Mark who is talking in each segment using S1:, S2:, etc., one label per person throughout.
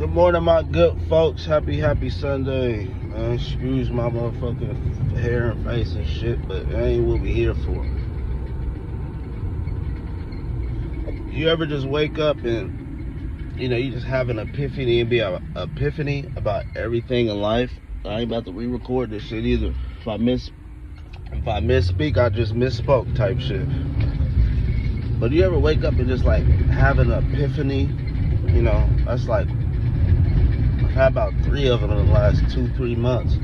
S1: Good morning, my good folks. Happy Sunday. Man, excuse my motherfucking hair and face and shit, but that ain't what we here for. You ever just wake up and, you just have an epiphany and be an epiphany about everything in life? I ain't about to re-record this shit either. If I misspeak, I just misspoke type shit. But you ever wake up and just like have an epiphany? That's like, I've had about 3 of them in the last 2-3 months.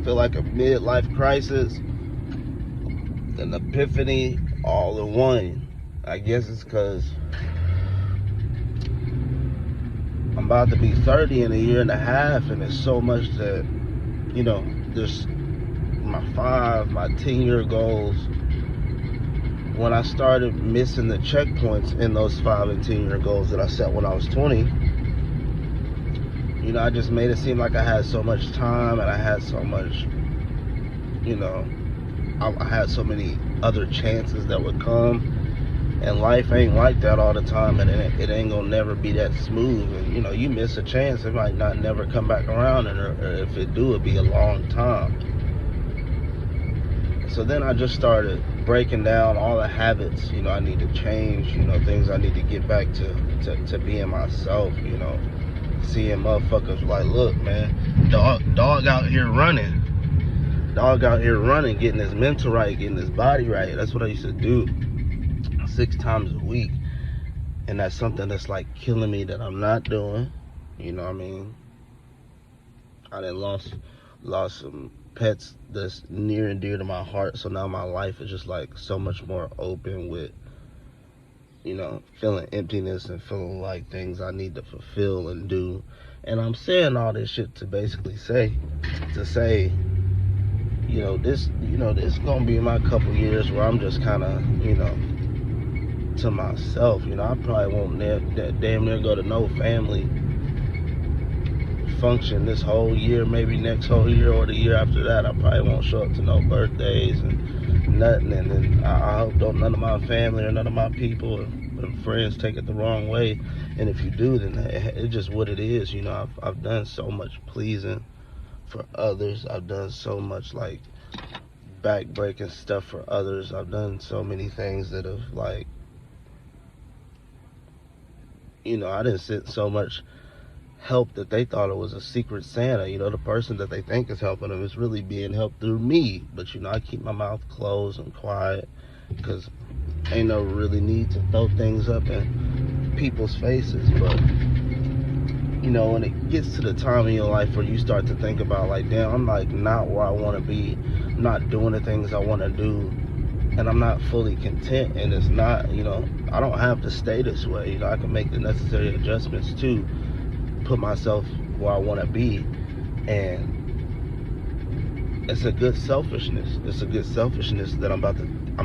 S1: Feel like a midlife crisis, an epiphany, all in one. I guess it's because I'm about to be 30 in a year and a half, and it's so much that, there's my 10-year goals. When I started missing the checkpoints in those 5 and 10-year goals that I set when I was 20, I just made it seem like I had so much time and I had so much, I had so many other chances that would come. And life ain't like that all the time, and it ain't gonna never be that smooth. And you miss a chance, it might not never come back around, or if it do, it'd be a long time. So then I just started breaking down all the habits, I need to change, things I need to get back to being myself, seeing motherfuckers like, look, man, dog out here running, getting his mental right, getting his body right. That's what I used to do 6 times a week, and that's something that's like killing me that I'm not doing. I done lost some pets that's near and dear to my heart, so now my life is just like so much more open with, feeling emptiness and feeling like things I need to fulfill and do. And I'm saying all this shit to basically say, this gonna be my couple years where I'm just kind of, to myself. I probably won't damn near go to no family function this whole year, maybe next whole year or the year after that. I probably won't show up to no birthdays and nothing. And then I hope don't none of my family or none of my people or friends take it the wrong way. And if you do, then it's just what it is. I've done so much pleasing for others. I've done so much like back-breaking stuff for others. I've done so many things that have like, I didn't sit so much help that they thought it was a secret Santa. The person that they think is helping them is really being helped through me. But I keep my mouth closed and quiet, because ain't no really need to throw things up in people's faces. But when it gets to the time in your life where you start to think about like, damn, I'm like not where I want to be, I'm not doing the things I want to do, and I'm not fully content, and it's not, I don't have to stay this way. I can make the necessary adjustments to put myself where I want to be. And it's a good selfishness. That I'm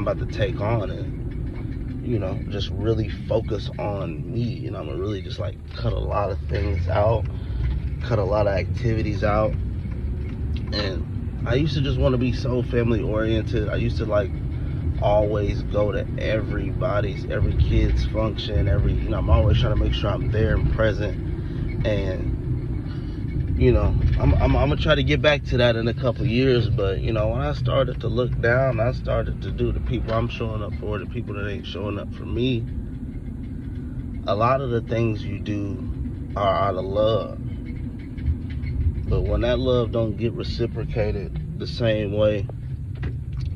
S1: about to take on, and just really focus on me. I'm gonna really just like cut a lot of things out, cut a lot of activities out. And I used to just want to be so family oriented. I used to like always go to every kid's function, I'm always trying to make sure I'm there and present. And I'm gonna try to get back to that in a couple years. But when I started to look down, I started to do the people I'm showing up for, the people that ain't showing up for me. A lot of the things you do are out of love, but when that love don't get reciprocated the same way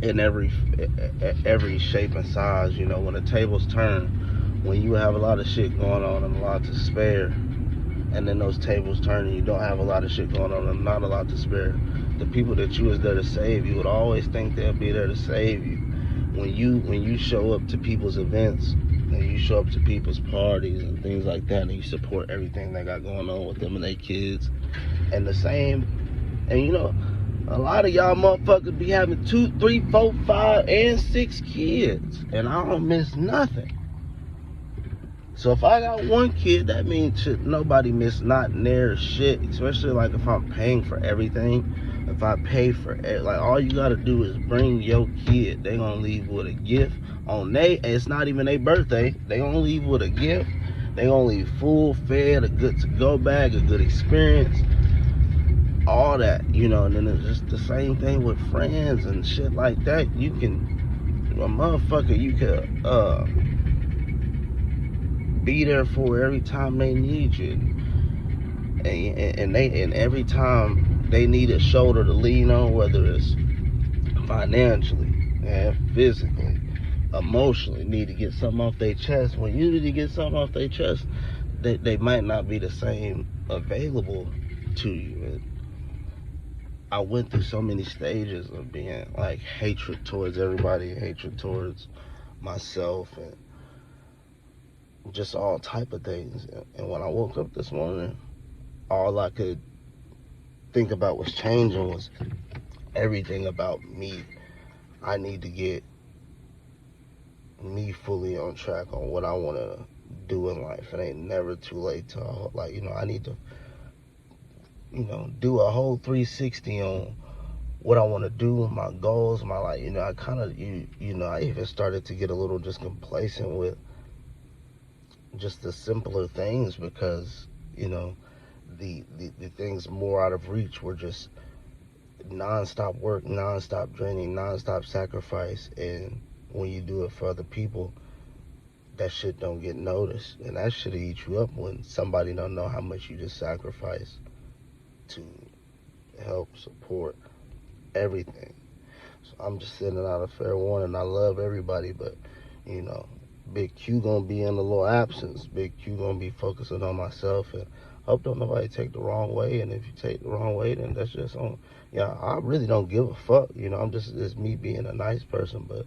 S1: in every shape and size, when the tables turn, when you have a lot of shit going on and a lot to spare, and then those tables turn and you don't have a lot of shit going on and not a lot to spare, the people that you was there to save, you would always think they'll be there to save you. When you show up to people's events and you show up to people's parties and things like that, and you support everything they got going on with them and their kids, and the same, and a lot of y'all motherfuckers be having 2, 3, 4, 5, and 6 kids, and I don't miss nothing. So if I got 1 kid, that means shit, nobody miss not near shit, especially like if I'm paying for everything. If I pay for it, like all you gotta do is bring your kid. They gonna leave with a gift on it's not even their birthday. They gonna leave with a gift They only full fed, a good to go bag, a good experience, all that, you know. And then it's just the same thing with friends and shit like that. You can, a motherfucker, you could be there for every time they need you, and every time they need a shoulder to lean on, whether it's financially and physically, emotionally, need to get something off their chest. When you need to get something off their chest, they might not be the same available to you. And I went through so many stages of being like hatred towards everybody, hatred towards myself, and just all type of things. And when I woke up this morning, all I could think about was changing, was everything about me. I need to get me fully on track on what I want to do in life. It ain't never too late to, like, you know, I need to, you know, do a whole 360 on what I want to do, my goals, my life. You know, I kind of, you know, I even started to get a little just complacent with just the simpler things, because, you know, the things more out of reach were just non-stop work, non-stop draining, non-stop sacrifice. And when you do it for other people, that shit don't get noticed, and that shit eat you up when somebody don't know how much you just sacrifice to help support everything. So I'm just sending out a fair warning. I love everybody, but, you know, Big Q gonna be in a little absence. Big Q gonna be focusing on myself, and hope don't nobody take the wrong way. And if you take the wrong way, then that's just on. Yeah, I really don't give a fuck. You know, it's me being a nice person, but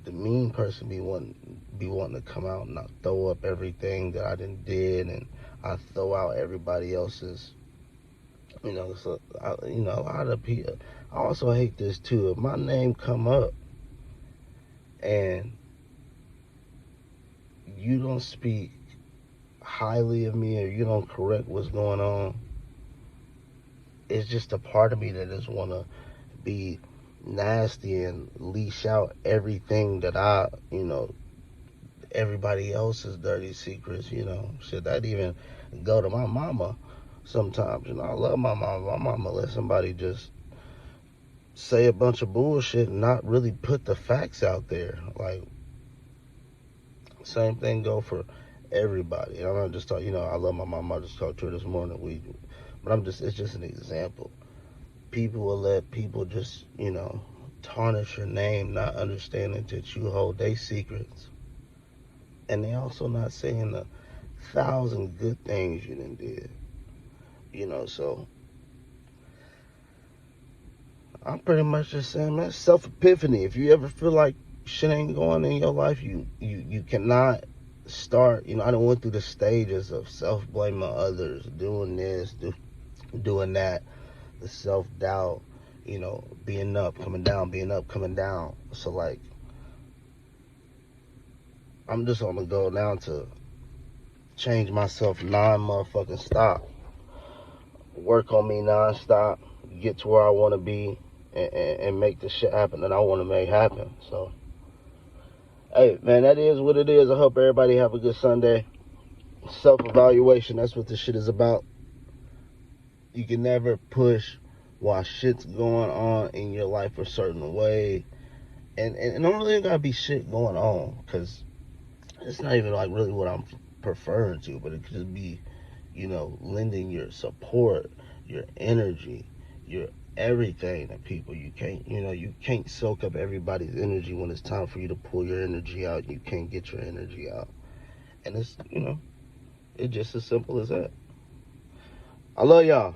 S1: the mean person be wanting to come out and I throw up everything that I did, and I throw out everybody else's. You know, so you know, a lot of people. I also hate this too. If my name come up and you don't speak highly of me, or you don't correct what's going on, it's just a part of me that just want to be nasty and leash out everything that I, you know, everybody else's dirty secrets, you know. Shit, that even go to my mama sometimes. You know, I love my mama. My mama let somebody just say a bunch of bullshit and not really put the facts out there. Like, same thing go for everybody. And I'm not just talking, you know, I love my mama. I just talked to her this morning. But it's just an example. People will let people just, you know, tarnish your name, not understanding that you hold their secrets. And they also not saying the 1,000 good things you done did. You know, so I'm pretty much just saying, man, self-epiphany. If you ever feel like shit ain't going in your life, you cannot start, you know, I done went through the stages of self-blaming others, doing this, doing that, the self-doubt, you know, being up, coming down, being up, coming down. So, like, I'm just on the go now to change myself non-motherfucking stop. Work on me non-stop, get to where I want to be, and make the shit happen that I want to make happen. So, hey, man, that is what it is. I hope everybody have a good Sunday. Self-evaluation, that's what this shit is about. You can never push while shit's going on in your life a certain way. And don't really gotta be shit going on, because it's not even like really what I'm preferring to, but it could just be, you know, lending your support, your energy, your everything to people. You can't soak up everybody's energy. When it's time for you to pull your energy out, you can't get your energy out. And it's, you know, it's just as simple as that. I love y'all.